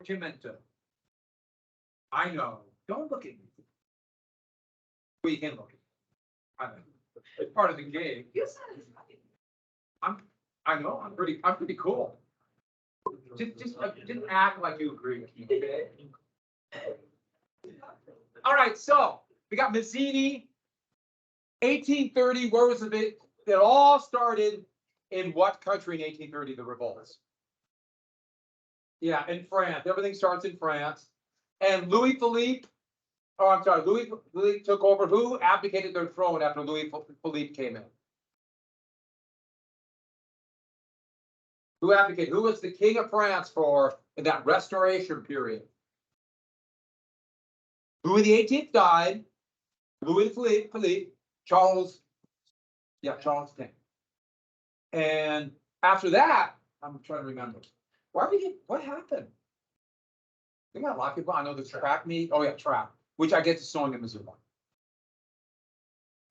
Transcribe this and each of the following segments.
Pimento. I know. Don't look at me. We can look at me. I know. It's part of the game. You said it's right. I know. I'm pretty cool. Just didn't act like you agree with me. Okay. All right. So we got Mazzini. 1830. Where was it? It all started in what country in 1830? The revolts. Yeah, in France. Everything starts in France. And Louis Philippe. Oh, I'm sorry. Louis took over. Who abdicated their throne after Louis Philippe came in? Who abdicated? Who was the king of France for in that restoration period? Louis XVIII died. Louis Philippe, Charles X. And after that, I'm trying to remember. What happened? We got a lot of people. I know the track meet. Oh yeah, track, which I get to sewing in Missouri.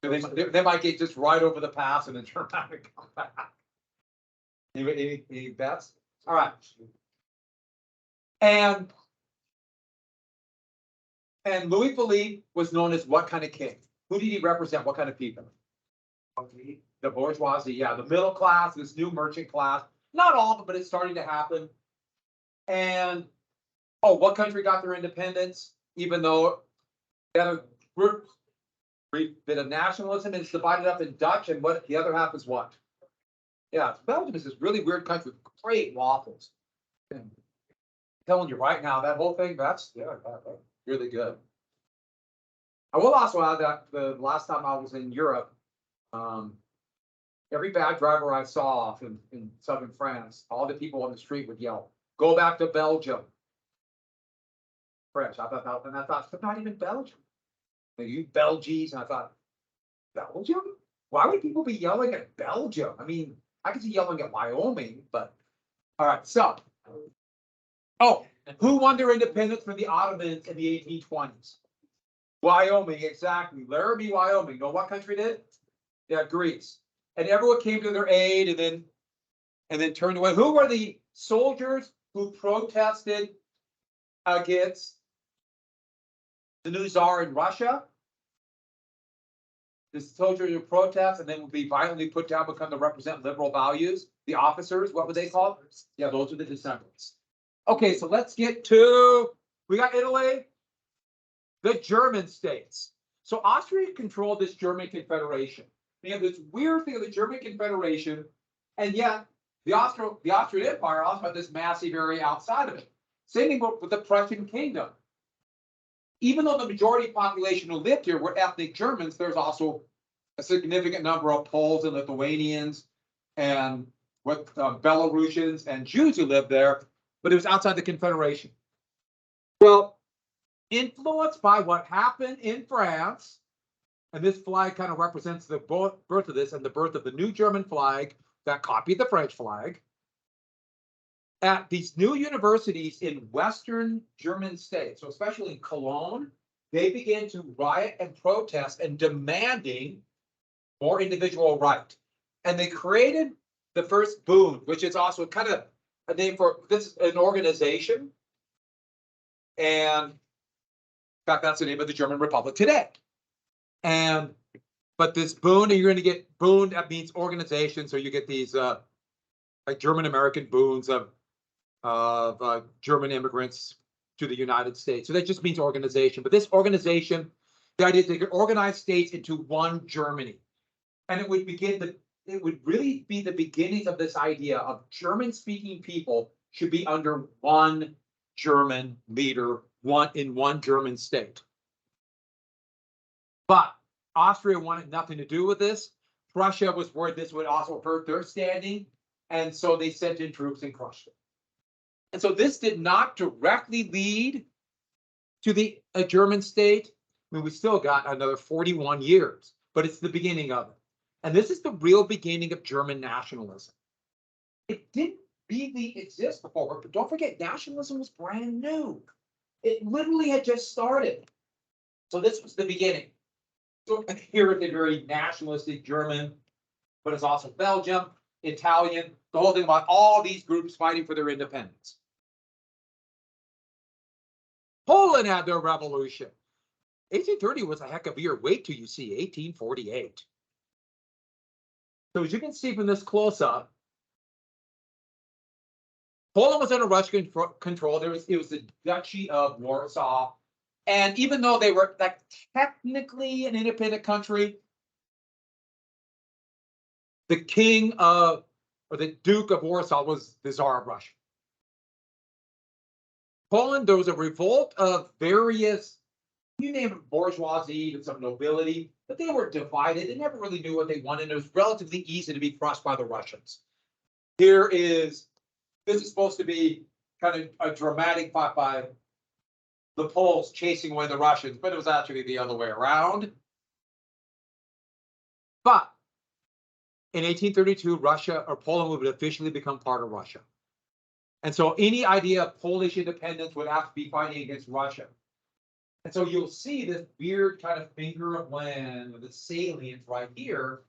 So they might get just right over the pass and then turn around and come back. Any bets? All right. And Louis Philippe was known as what kind of king? Who did he represent? What kind of people? The bourgeoisie, yeah, the middle class, this new merchant class. Not all of it, but it's starting to happen. And what country got their independence? Even though the other group, bit of nationalism, is divided up in Dutch, and what the other half is what? Yeah, Belgium is this really weird country with great waffles. I'm telling you right now, that whole thing, that's really good. I will also add that the last time I was in Europe, every bad driver I saw in southern France, all the people on the street would yell, "Go back to Belgium." French. I thought, but not even Belgium. You Belgies, and I thought, Belgium? Why would people be yelling at Belgium? I mean, I could see yelling at Wyoming, but all right. So, who won their independence from the Ottomans in the 1820s? Wyoming, exactly. Laramie, Wyoming. Know what country did? Yeah, Greece. And everyone came to their aid, and then turned away. Who were the soldiers who protested against the new czar in Russia? The soldiers who protest and then would be violently put down because they represent liberal values. The officers, what were they called? Yeah, those are the descendants. Okay, so let's get to, we got Italy, the German states. So Austria controlled this German Confederation. They have this weird thing of the German Confederation, and yet the Austrian Empire also had this massive area outside of it. Same thing with the Prussian Kingdom. Even though the majority population who lived here were ethnic Germans, there's also a significant number of Poles and Lithuanians and Belarusians and Jews who lived there, but it was outside the Confederation. Well, influenced by what happened in France, and this flag kind of represents the birth of this and the birth of the new German flag that copied the French flag. At these new universities in Western German states, so especially in Cologne, they began to riot and protest and demanding more individual right. And they created the first Bund, which is also kind of a name for this, an organization. And in fact, that's the name of the German Republic today. But this Bund, you're going to get Bund, that means organization. So you get these like German American Bunds of German immigrants to the United States. So that just means organization. But this organization, the idea is they could organize states into one Germany. And it would really be the beginnings of this idea of German-speaking people should be under one German leader, in one German state. But Austria wanted nothing to do with this. Prussia was worried this would also hurt their standing. And so they sent in troops and crushed it. And so this did not directly lead to a German state. I mean, we still got another 41 years, but it's the beginning of it. And this is the real beginning of German nationalism. It didn't really exist before, but don't forget, nationalism was brand new. It literally had just started. So this was the beginning. So here is a very nationalistic German, but it's also Belgium, Italian, the whole thing about all these groups fighting for their independence. Poland had their revolution. 1830 was a heck of a year. Wait till you see 1848. So as you can see from this close-up, Poland was under Russian control. It was the Duchy of Warsaw. And even though they were like technically an independent country, the king of, or the Duke of Warsaw was the Tsar of Russia. Poland, there was a revolt of various, you name it, bourgeoisie and some nobility, but they were divided. They never really knew what they wanted. It was relatively easy to be crushed by the Russians. This is supposed to be kind of a dramatic fight by the Poles chasing away the Russians, but it was actually the other way around. But in 1832, Russia or Poland would officially become part of Russia. And so any idea of Polish independence would have to be fighting against Russia. And so you'll see this weird kind of finger of land with the salient right here,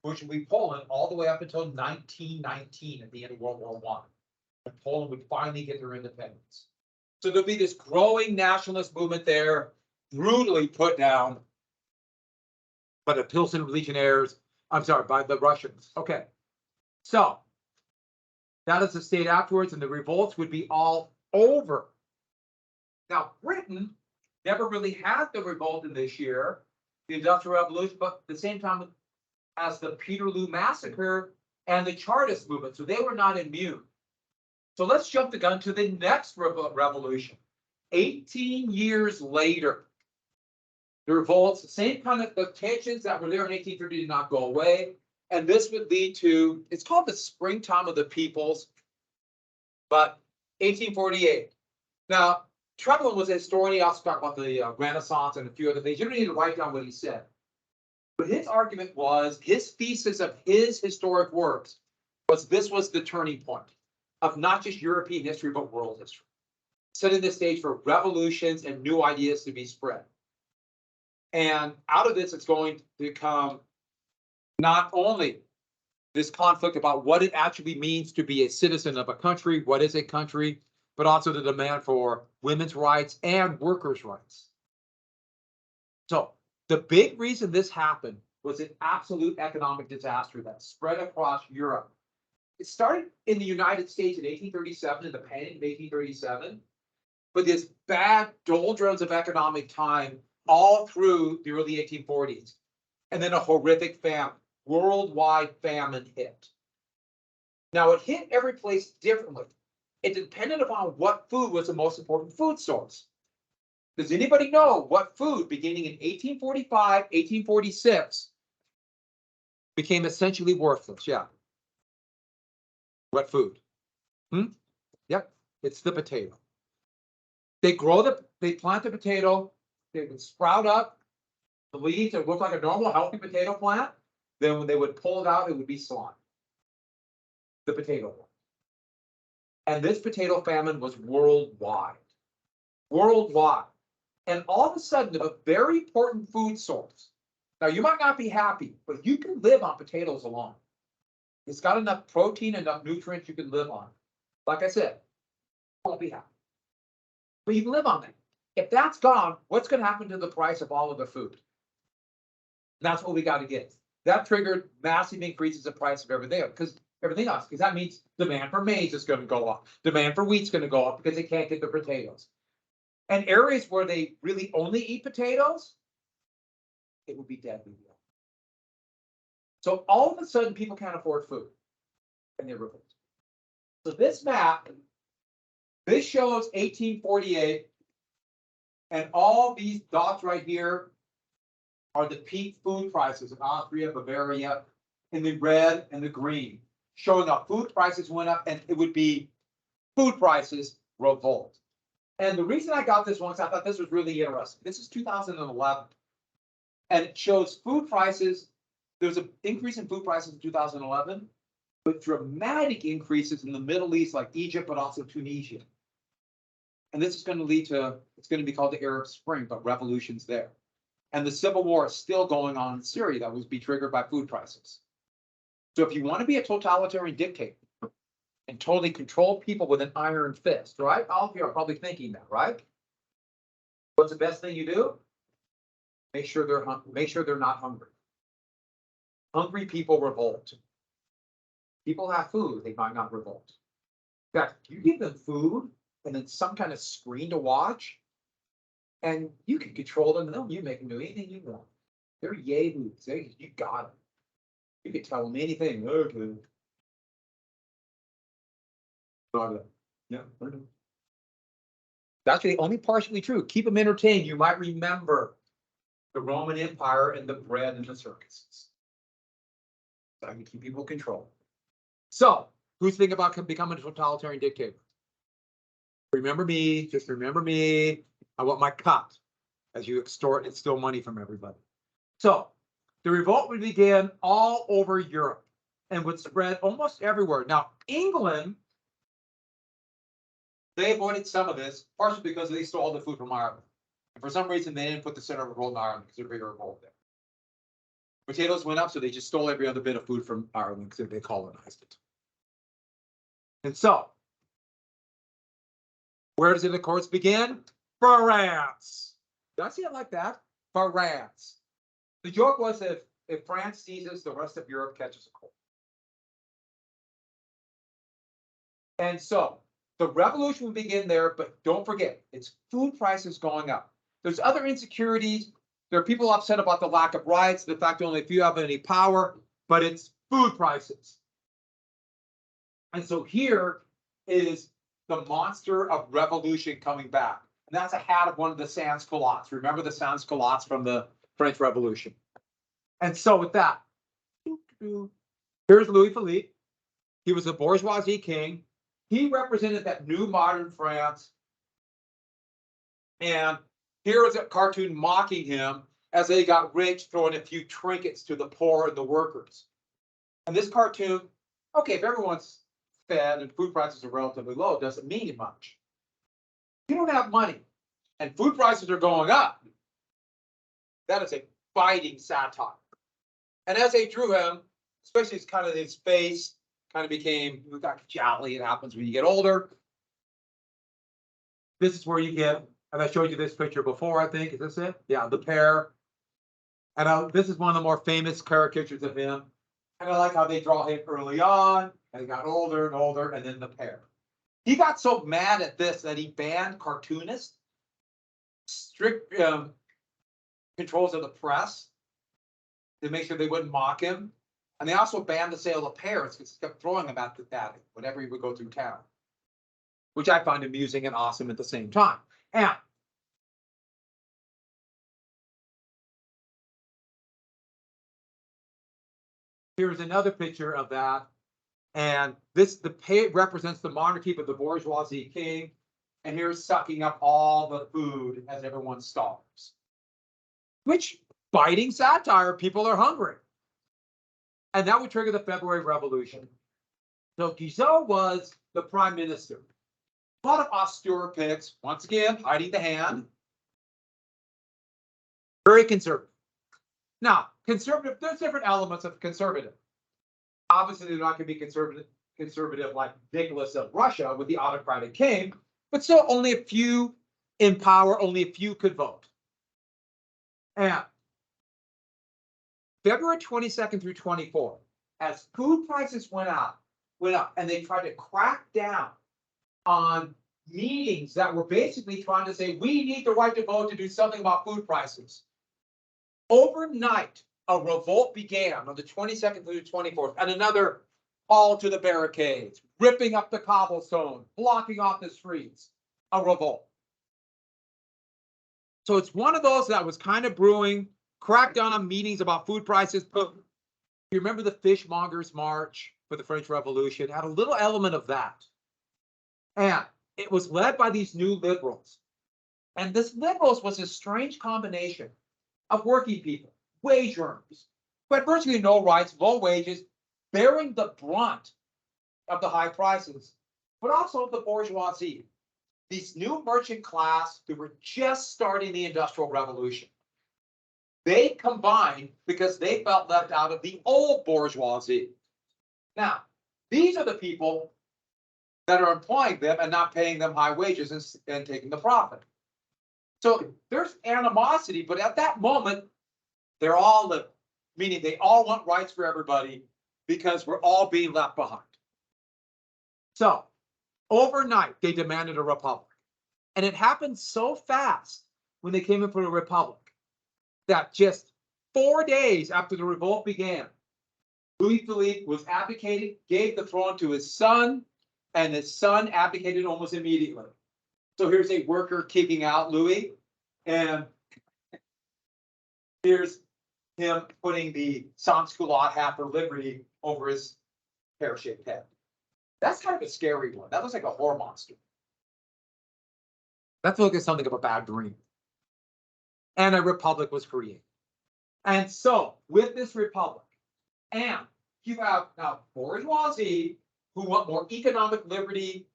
which will be Poland all the way up until 1919 at the end of World War I, when Poland would finally get their independence. So there'll be this growing nationalist movement there, brutally put down by the Pilsen Legionnaires. I'm sorry, by the Russians. Okay, so that is the state afterwards, and the revolts would be all over. Now, Britain never really had the revolt in this year, the Industrial Revolution, but at the same time as the Peterloo Massacre and the Chartist movement, so they were not immune. So let's jump the gun to the next revolution. 18 years later, the revolts, the same kind of the tensions that were there in 1830 did not go away. And this would lead to, it's called the springtime of the peoples, but 1848. Now, Tremblin was a historian. He also talked about the Renaissance and a few other things. You don't need to write down what he said. But his argument was, his thesis of his historic works was this was the turning point of not just European history, but world history, setting the stage for revolutions and new ideas to be spread. And out of this, it's going to come not only this conflict about what it actually means to be a citizen of a country, what is a country, but also the demand for women's rights and workers' rights. So the big reason this happened was an absolute economic disaster that spread across Europe. It started in the United States in 1837, in the panic of 1837, but this bad doldrums of economic time all through the early 1840s. And then a horrific famine, worldwide famine hit. Now, it hit every place differently. It depended upon what food was the most important food source. Does anybody know what food, beginning in 1845, 1846, became essentially worthless? Yeah. What food? Yep, it's the potato. They plant the potato, they would sprout up the leaves that look like a normal, healthy potato plant. Then when they would pull it out, it would be slime. The potato one. And this potato famine was worldwide. Worldwide. And all of a sudden, a very important food source. Now, you might not be happy, but you can live on potatoes alone. It's got enough protein, enough nutrients you can live on. Like I said, you won't be happy. But you can live on that. If that's gone, what's going to happen to the price of all of the food? That's what we got to get. That triggered massive increases in price of everything else, because that means demand for maize is going to go up. Demand for wheat's going to go up because they can't get the potatoes. And areas where they really only eat potatoes, it would be deadly. So all of a sudden, people can't afford food, and they're revolt. So this map, this shows 1848, and all these dots right here are the peak food prices of Austria, Bavaria, in the red and the green, showing up food prices went up, and it would be food prices revolt. And the reason I got this one is I thought this was really interesting. This is 2011, and it shows food prices. There's an increase in food prices in 2011, but dramatic increases in the Middle East, like Egypt, but also Tunisia. And this is going to lead to, it's going to be called the Arab Spring, but revolutions there. And the civil war is still going on in Syria that was be triggered by food prices. So if you want to be a totalitarian dictator and totally control people with an iron fist, right? All of you are probably thinking that, right? What's the best thing you do? Make sure they're hungry. Make sure they're not hungry. Hungry people revolt. People have food, they might not revolt. In fact, you give them food and then some kind of screen to watch, and you can control them, and you make them do anything you want. They're yahoos. You got them. You can tell them anything. Okay. Yeah, I know. That's the only partially true. Keep them entertained. You might remember the Roman Empire and the bread and the circuses. So I can keep people controlled. So, who's thinking about becoming a totalitarian dictator? Remember me, just remember me. I want my cut as you extort and steal money from everybody. So, the revolt would begin all over Europe and would spread almost everywhere. Now, England, they avoided some of this, partially because they stole the food from Ireland. And for some reason, they didn't put the center of revolt in Ireland because there's a bigger revolt there. Potatoes went up, so they just stole every other bit of food from Ireland because they colonized it. And so, where does it, of course, begin? France. Did I see it like that? France. The joke was if France seizes, the rest of Europe catches a cold. And so, the revolution will begin there, but don't forget, it's food prices going up. There's other insecurities. There are people upset about the lack of rights, the fact only if you have any power, but it's food prices. And so here is the monster of revolution coming back. And that's a hat of one of the sans-culottes. Remember the sans-culottes from the French Revolution? And so with that, here's Louis Philippe. He was a bourgeoisie king. He represented that new modern France. And here is a cartoon mocking him as they got rich, throwing a few trinkets to the poor and the workers. And this cartoon, okay, if everyone's fed and food prices are relatively low, it doesn't mean much. You don't have money and food prices are going up. That is a biting satire. And as they drew him, especially his kind of his face kind of became jolly. It happens when you get older. This is where you get, and I showed you this picture before, I think. Is this it? Yeah, the pear. And this is one of the more famous caricatures of him. And I like how they draw him early on, and he got older and older, and then the pear. He got so mad at this that he banned cartoonists, strict controls of the press to make sure they wouldn't mock him. And they also banned the sale of pears because he kept throwing them at whenever he would go through town, which I find amusing and awesome at the same time. And here's another picture of that. And the pay represents the monarchy, but the bourgeoisie king. And here's sucking up all the food as everyone starves. Which, biting satire, people are hungry. And that would trigger the February Revolution. So Guizot was the prime minister. A lot of austere pics, once again, hiding the hand. Very conservative. Now, conservative, there's different elements of conservative. Obviously, they're not going to be conservative like Nicholas of Russia with the autocratic king, but still only a few in power, only a few could vote. And February 22nd through 24, as food prices went up, and they tried to crack down on meetings that were basically trying to say, we need the right to vote to do something about food prices. Overnight, a revolt began on the 22nd through the 24th, and another call to the barricades, ripping up the cobblestone, blocking off the streets, a revolt. So it's one of those that was kind of brewing, cracked down on meetings about food prices. You remember the Fishmongers' March for the French Revolution? It had a little element of that. And it was led by these new liberals. And this liberals was a strange combination of working people, wage earners, who had virtually no rights, low wages, bearing the brunt of the high prices, but also the bourgeoisie, these new merchant class who were just starting the Industrial Revolution. They combined because they felt left out of the old bourgeoisie. Now, these are the people that are employing them and not paying them high wages and taking the profit. So there's animosity, but at that moment, they're all living, meaning they all want rights for everybody because we're all being left behind. So overnight, they demanded a republic. And it happened so fast when they came in for a republic that just 4 days after the revolt began, Louis Philippe was abdicating, gave the throne to his son, and his son abdicated almost immediately. So here's a worker kicking out Louis, and here's him putting the sans-culotte hat for liberty over his pear-shaped head. That's kind of a scary one. That looks like a horror monster. Let's look at something of a bad dream. And a republic was created. And so, with this republic, and you have now bourgeoisie who want more economic liberty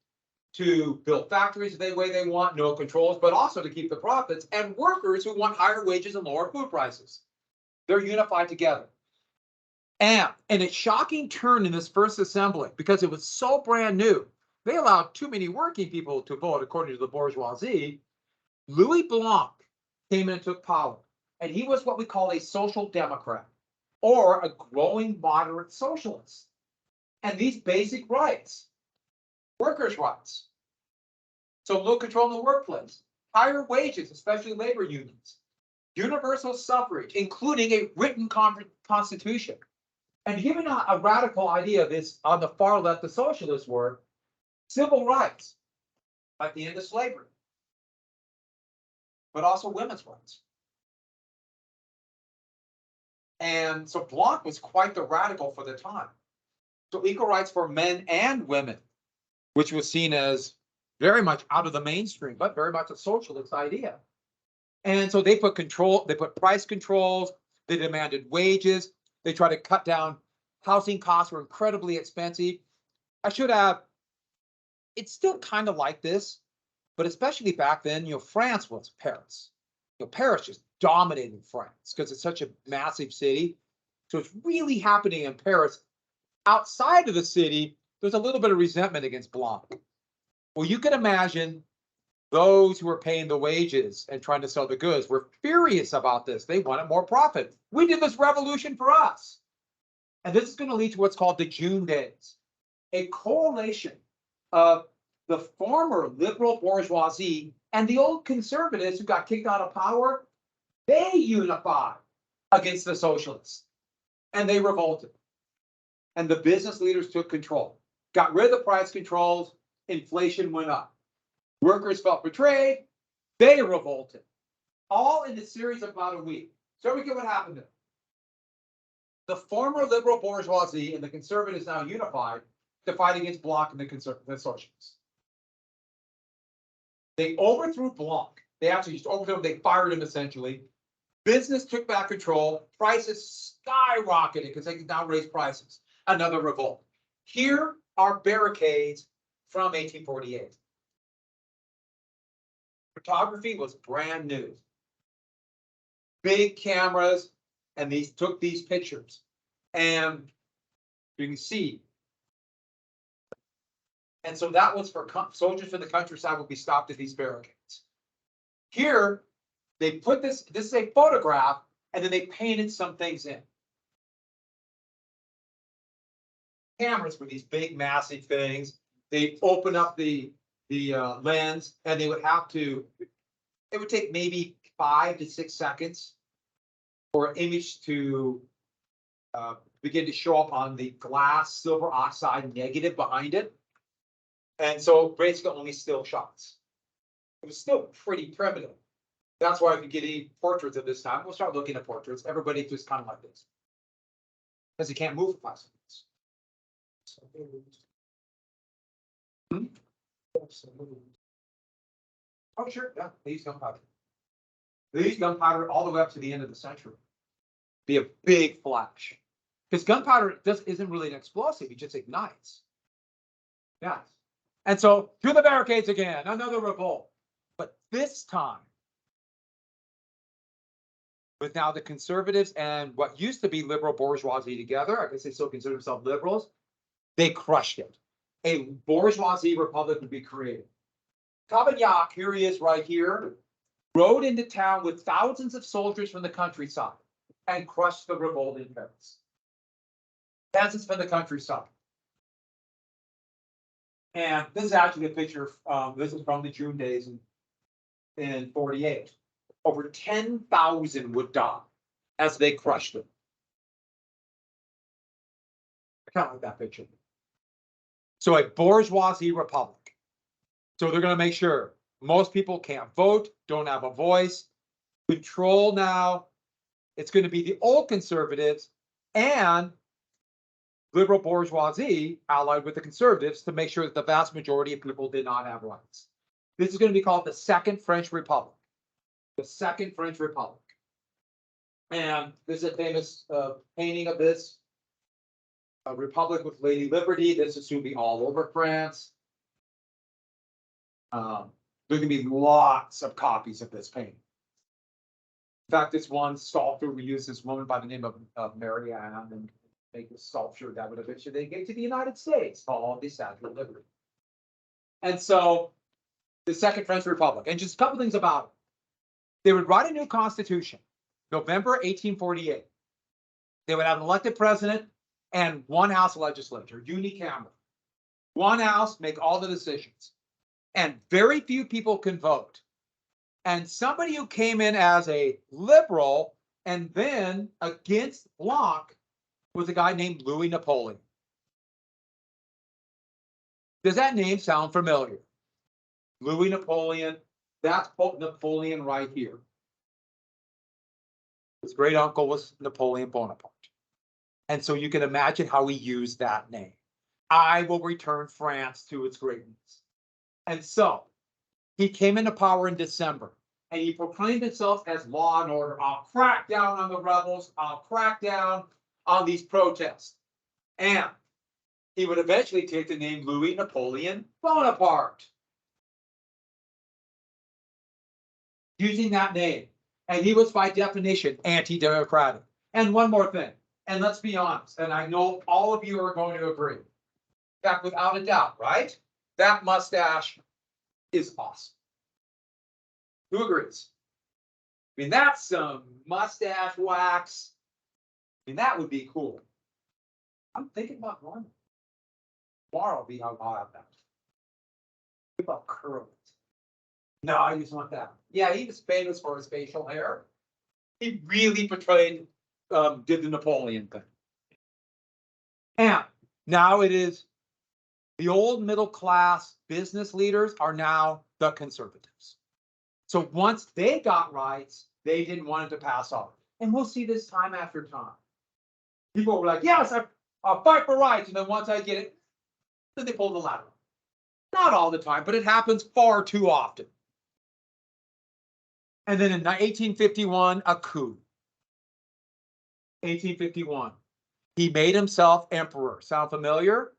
to build factories the way they want, no controls, but also to keep the profits, and workers who want higher wages and lower food prices. They're unified together. And in a shocking turn in this first assembly, because it was so brand new, they allowed too many working people to vote according to the bourgeoisie. Louis Blanc came in and took power. And he was what we call a social democrat, or a growing moderate socialist. And these basic rights, workers' rights, so no control in the workplace, higher wages, especially labor unions, universal suffrage, including a written constitution. And given a radical idea of this on the far left, the socialists were civil rights, like the end of slavery, but also women's rights. And so Blanc was quite the radical for the time. So equal rights for men and women, which was seen as very much out of the mainstream, but very much a socialist idea. And so they put price controls, they demanded wages, they tried to cut down housing costs were incredibly expensive. I should have, it's still kind of like this, but especially back then, France was Paris. Paris just dominated France because it's such a massive city. So it's really happening in Paris. Outside of the city, there's a little bit of resentment against Blanc. Well, you can imagine those who were paying the wages and trying to sell the goods were furious about this. They wanted more profit. We did this revolution for us. And this is going to lead to what's called the June Days, a coalition of the former liberal bourgeoisie and the old conservatives who got kicked out of power. They unified against the socialists and they revolted. And the business leaders took control, got rid of the price controls, inflation went up. Workers felt betrayed, they revolted. All in a series of about a week. So we get what happened there. The former liberal bourgeoisie and the conservatives now unified to fight against Blanc and the socialists. They overthrew Blanc. They actually just overthrew him. They fired him essentially. Business took back control. Prices skyrocketed because they could now raise prices. Another revolt. Here are barricades from 1848. Photography was brand new. Big cameras, and these took these pictures. And you can see. And so that was for soldiers from the countryside would be stopped at these barricades. Here, they put this is a photograph, and then they painted some things in. Cameras were these big, massive things. They open up the lens, and they would have to, it would take maybe 5 to 6 seconds for an image to begin to show up on the glass silver oxide negative behind it. And so basically only still shots. It was still pretty primitive. That's why if you get any portraits of this time, we'll start looking at portraits. Everybody just kind of like this. Because you can't move for 5 seconds. Oh, sure. Yeah, they use gunpowder. They use gunpowder all the way up to the end of the century. Be a big flash. Because gunpowder isn't really an explosive, it just ignites. Yes. And so through the barricades again, another revolt. But this time, with now the conservatives and what used to be liberal bourgeoisie together, I guess they still consider themselves liberals, they crushed it. A bourgeoisie republic would be created. Cavaignac, here he is right here. rode into town with thousands of soldiers from the countryside and crushed the revolting peasants. Peasants from the countryside. And this is actually a picture, this is from the June days in 48. Over 10,000 would die as they crushed them. I kind of like that picture. So a bourgeoisie republic. So they're going to make sure most people can't vote, don't have a voice. Control now. It's going to be the old conservatives and liberal bourgeoisie allied with the conservatives to make sure that the vast majority of people did not have rights. This is going to be called the Second French Republic. The Second French Republic. And there's a famous painting of this. A republic with Lady Liberty. This is to be all over France. There can be lots of copies of this painting. In fact, this one sculptor we use this woman by the name of Mary Ann and make a sculpture that would eventually get to the United States called the Statue of Liberty. And so the Second French Republic, and just a couple things about it. They would write a new constitution, November 1848. They would have an elected president and one house legislature, unicameral. One house, make all the decisions. And very few people can vote. And somebody who came in as a liberal and then against Blanc was a guy named Louis Napoleon. Does that name sound familiar? Louis Napoleon, that's Napoleon right here. His great uncle was Napoleon Bonaparte. And so you can imagine how he used that name. I will return France to its greatness. And so he came into power in December and he proclaimed himself as law and order. I'll crack down on the rebels. I'll crack down on these protests. And he would eventually take the name Louis Napoleon Bonaparte. Using that name. And he was by definition anti-democratic. And one more thing, and let's be honest, and I know all of you are going to agree. In fact, without a doubt, right? That mustache is awesome. Who agrees? I mean, that's some mustache wax. I mean, that would be cool. I'm thinking about one. Tomorrow will be how I'll have that. What about curls? No, I just want that. Yeah, he was famous for his facial hair. He really portrayed, did the Napoleon thing. And now it is the old middle class business leaders are now the conservatives. So once they got rights, they didn't want it to pass off. And we'll see this time after time. People were like, yes, I'll fight for rights. And then once I get it, then they pull the ladder. Not all the time, but it happens far too often. And then in 1851, a coup. 1851. He made himself emperor. Sound familiar?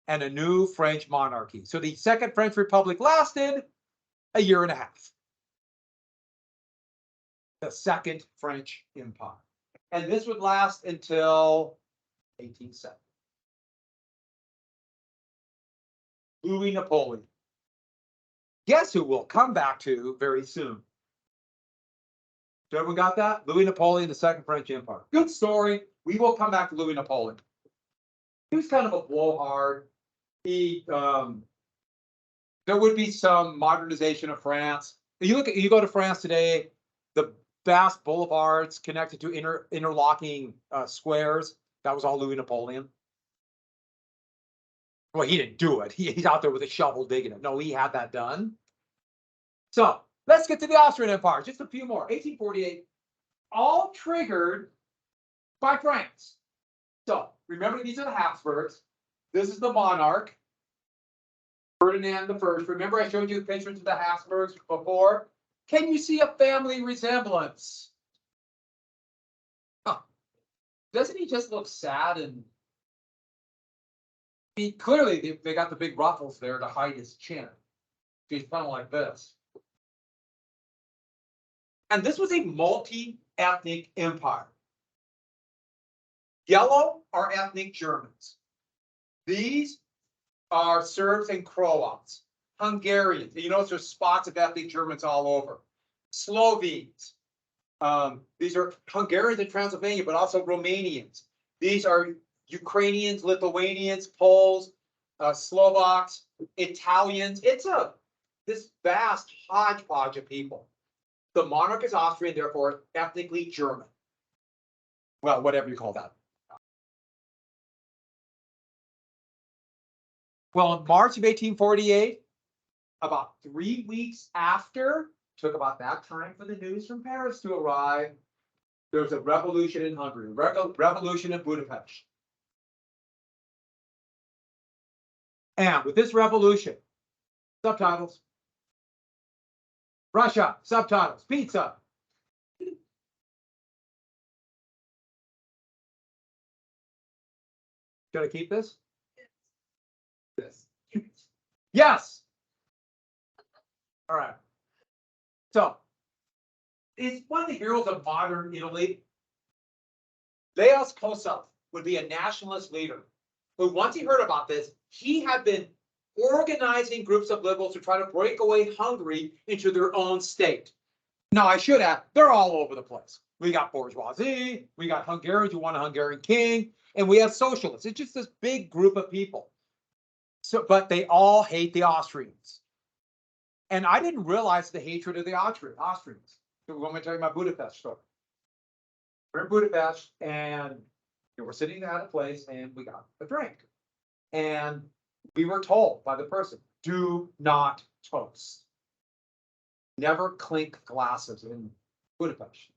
And a new French monarchy. So the Second French Republic lasted a year and a half. The Second French Empire. And this would last until 1870. Louis Napoleon. Guess who we'll come back to very soon? So everyone got that? Louis Napoleon, the Second French Empire. Good story. We will come back to Louis Napoleon. He was kind of a blowhard. He, there would be some modernization of France. You go to France today, the vast boulevards connected to interlocking squares. That was all Louis Napoleon. Well, he didn't do it. He's out there with a shovel digging it. No, he had that done. So let's get to the Austrian Empire. Just a few more. 1848, all triggered by France. So remember, these are the Habsburgs. This is the monarch, Ferdinand I. Remember, I showed you pictures of the Habsburgs before. Can you see a family resemblance? Huh. Doesn't he just look sad and? I mean, clearly they got the big ruffles there to hide his chin. He's kind of like this. And this was a multi-ethnic empire. Yellow are ethnic Germans. These are Serbs and Croats, Hungarians. You notice there's spots of ethnic Germans all over. Slovenes. These are Hungarians in Transylvania, but also Romanians. These are Ukrainians, Lithuanians, Poles, Slovaks, Italians. It's this vast hodgepodge of people. The monarch is Austrian, therefore ethnically German. Well, whatever you call that. Well, in March of 1848, about 3 weeks after, took about that time for the news from Paris to arrive, there was a revolution in Hungary, revolution in Budapest. And with this revolution, subtitles, Russia, subtitles, pizza. Should I keep this? This. Yes. All right. So, it's one of the heroes of modern Italy. Leos Kossuth would be a nationalist leader who, once he heard about this, he had been organizing groups of liberals to try to break away Hungary into their own state. Now, I should add, they're all over the place. We got bourgeoisie, we got Hungarians who want a Hungarian king, and we have socialists. It's just this big group of people. So, but they all hate the Austrians. And I didn't realize the hatred of the Austrians. So when we tell you my Budapest story. We're in Budapest and we're sitting at a place and we got a drink. And we were told by the person, do not toast. Never clink glasses in Budapest.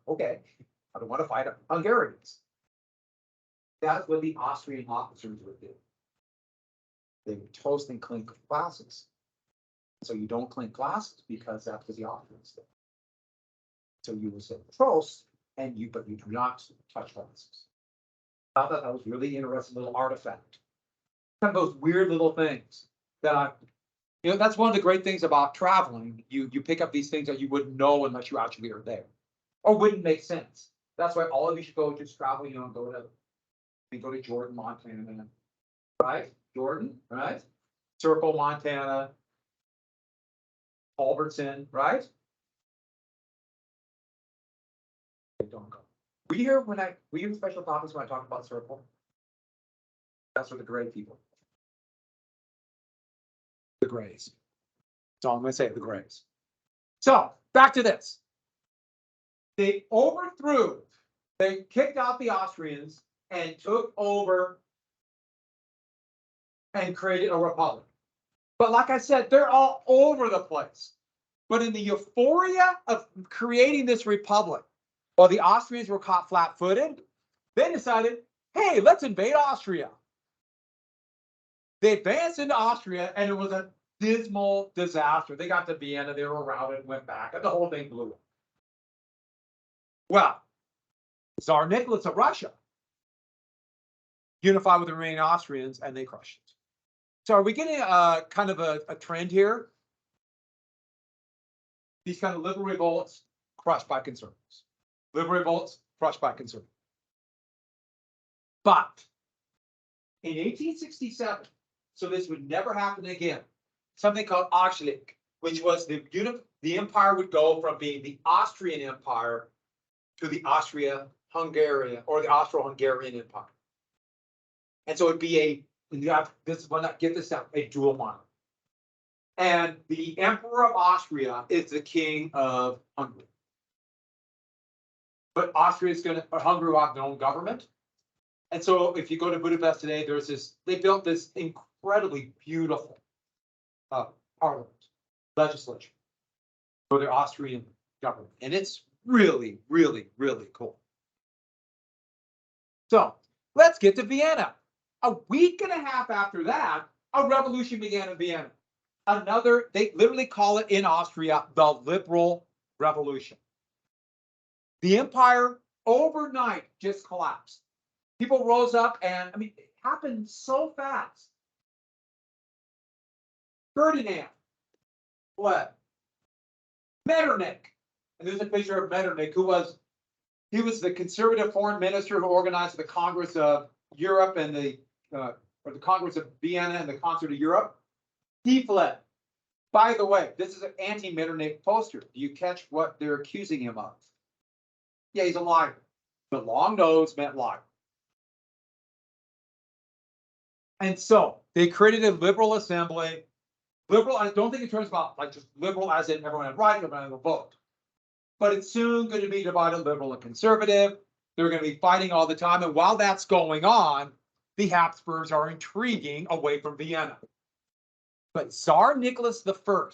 Okay, I don't want to fight Hungarians. That's what the Austrian officers would do. They would toast and clink glasses. So you don't clink glasses because that's what the Austrians did. So you will say toast, but you do not touch glasses. I thought that was really interesting little artifact. Kind of those weird little things that that's one of the great things about traveling. You pick up these things that you wouldn't know unless you actually are there, or wouldn't make sense. That's why all of you should go just travel. Go to Jordan, Montana, right? Jordan, right? Circle, Montana, Culbertson, right? Don't go. Were you here special topics when I talked about Circle? That's for the gray people. The grays. So I'm going to say the grays. So back to this. They kicked out the Austrians and took over and created a republic. But like I said, they're all over the place. But in the euphoria of creating this republic, while the Austrians were caught flat-footed, they decided, hey, let's invade Austria. They advanced into Austria, and it was a dismal disaster. They got to Vienna, they were routed, went back, and the whole thing blew up. Well, Tsar Nicholas of Russia unified with the remaining Austrians, and they crushed it. So are we getting kind of a trend here? These kind of liberal revolts crushed by conservatives. Liberal revolts crushed by conservatives. But in 1867, so this would never happen again, something called Auschwitz, which was the empire would go from being the Austrian Empire to the Austria-Hungarian or the Austro-Hungarian Empire. And so it'd be get this out, a dual monarch. And the Emperor of Austria is the king of Hungary. But Hungary will have their own government. And so if you go to Budapest today, they built this incredibly beautiful parliament, legislature for the Austrian government. And it's really, really, really cool. So let's get to Vienna. A week and a half after that, a revolution began in Vienna. They literally call it in Austria, the Liberal Revolution. The empire overnight just collapsed. People rose up and, it happened so fast. Ferdinand fled. Metternich, and there's a picture of Metternich, he was the conservative foreign minister who organized the Congress of Europe and the Congress of Vienna and the Concert of Europe. He fled. By the way, this is an anti-Metternich poster. Do you catch what they're accusing him of? Yeah, he's a liar. The long nose meant liar. And so they created a liberal assembly. Liberal, I don't think it turns about like just liberal as in everyone had right, everyone had a vote. But it's soon going to be divided liberal and conservative. They're going to be fighting all the time. And while that's going on, the Habsburgs are intriguing away from Vienna. But Tsar Nicholas I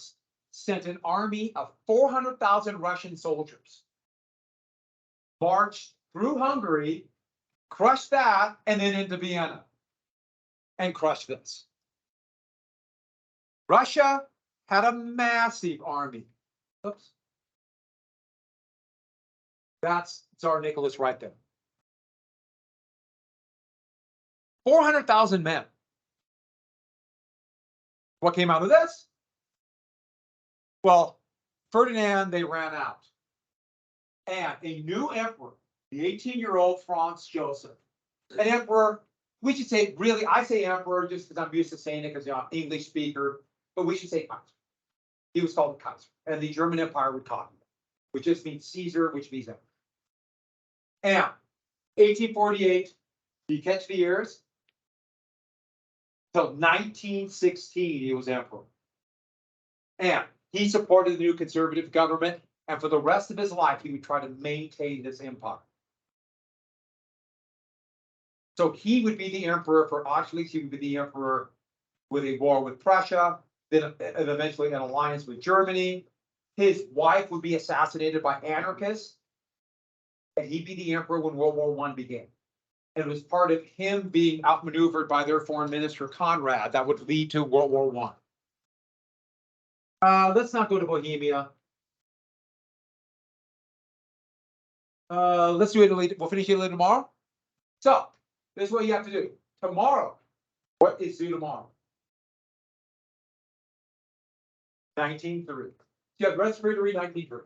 sent an army of 400,000 Russian soldiers, marched through Hungary, crushed that, and then into Vienna, and crushed this. Russia had a massive army. Oops. That's Tsar Nicholas right there. 400,000 men. What came out of this? Well, Ferdinand, they ran out. And a new emperor, the 18-year-old Franz Joseph, an emperor, we should say, really, I say emperor just because I'm used to saying it because I'm an English speaker, but we should say Kaiser. He was called the Kaiser, and the German Empire would copy him, which just means Caesar, which means emperor. And 1848, do you catch the years? Till 1916, he was emperor. And he supported the new conservative government, and for the rest of his life, he would try to maintain this empire. So he would be the emperor for Auschwitz, he would be the emperor with a war with Prussia, then eventually an alliance with Germany. His wife would be assassinated by anarchists, and he'd be the emperor when World War I began. And it was part of him being outmaneuvered by their foreign minister, Conrad, that would lead to World War I. Let's not go to Bohemia. Let's do Italy. We'll finish Italy tomorrow. So, this is what you have to do. Tomorrow, what is due tomorrow? 1903. You have rest period to read 1903.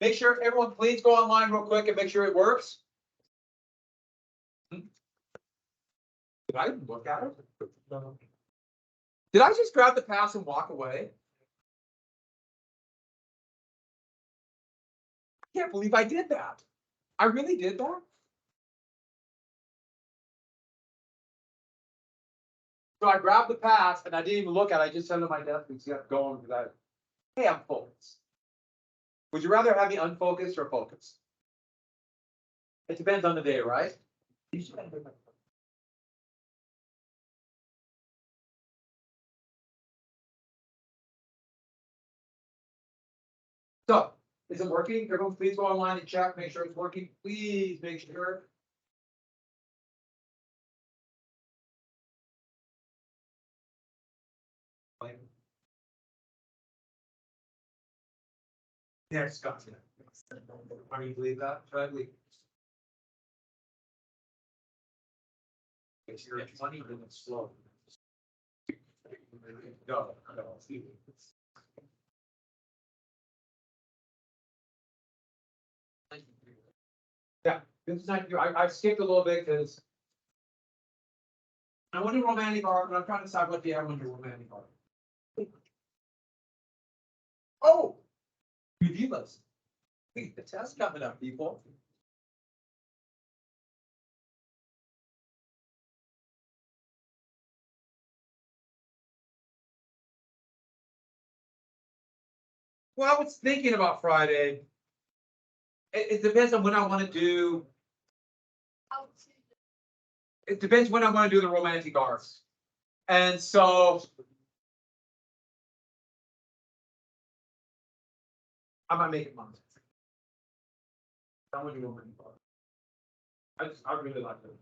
Make sure everyone please go online real quick and make sure it works. Did I look at it? No. Did I just grab the pass and walk away? I can't believe I did that. I really did that. So I grabbed the pass and I didn't even look at it. I just sent it to my desk and kept going because hey, I'm focused. Would you rather have me unfocused or focused? It depends on the day, right? So, is it working? Everyone please go online and check, make sure it's working. Please make sure. Yeah, Scott's gonna. Are you believe that? Should I believe? It's your 20 minutes slow. Go. Yeah, this is not. I skipped a little bit because I want to do romantic art, but I'm trying to decide what day I want to do romantic art. Oh, review list. Wait, the test coming up, people. Well, I was thinking about Friday. It depends on when I want to do. It depends when I want to do the romantic arts. And so I might make it Monday. I want to do romantic art. I really like it.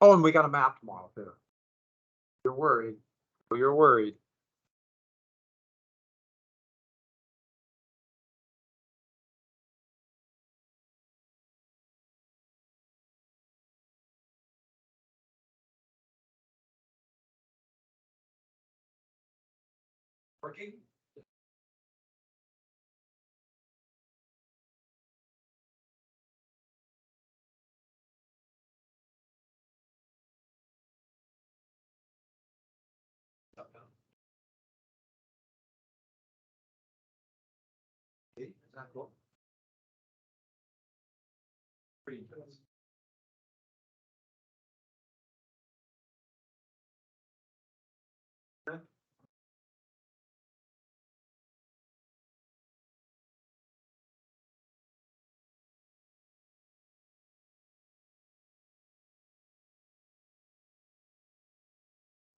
Oh, and we got a map tomorrow too. You're worried. You're worried. Working? Is that cool? Pretty interesting.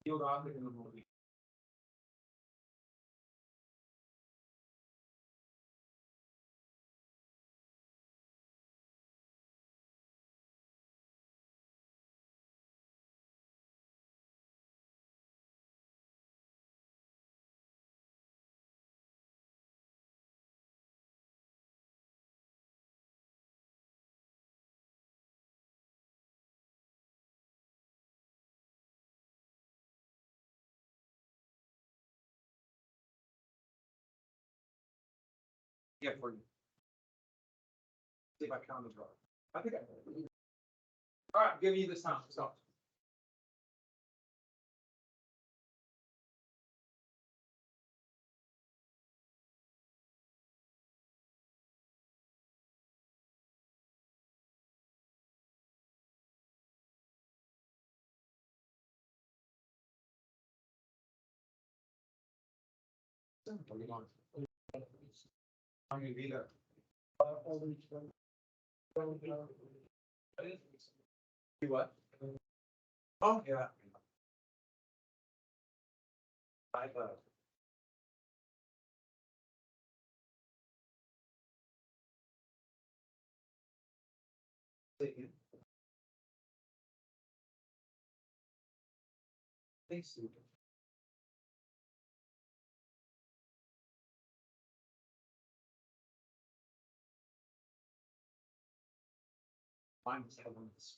Field object in the movie. Yeah, for you. See if I count as well. I think I. All right, give me this time. So. What are you going? I'm gonna be there. You what? Oh, yeah. I Thanks. Mine was having this.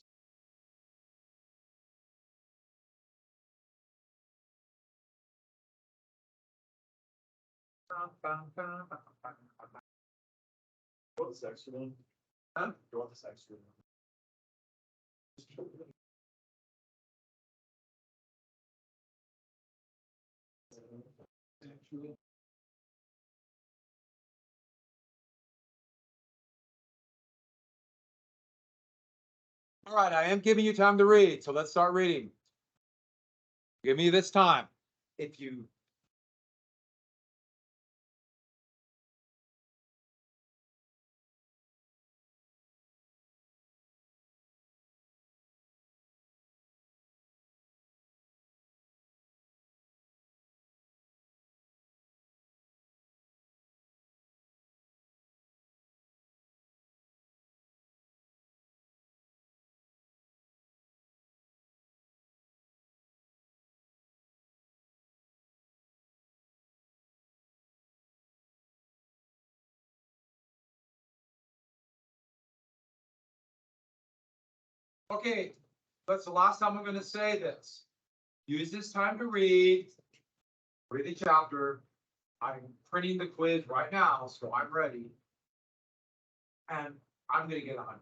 What was extra one? Huh? You want this extra one? All right, I am giving you time to read, so let's start reading. Give me this time. If you Okay, that's the last time I'm gonna say this. Use this time to read the chapter. I'm printing the quiz right now, so I'm ready. And I'm gonna get 100.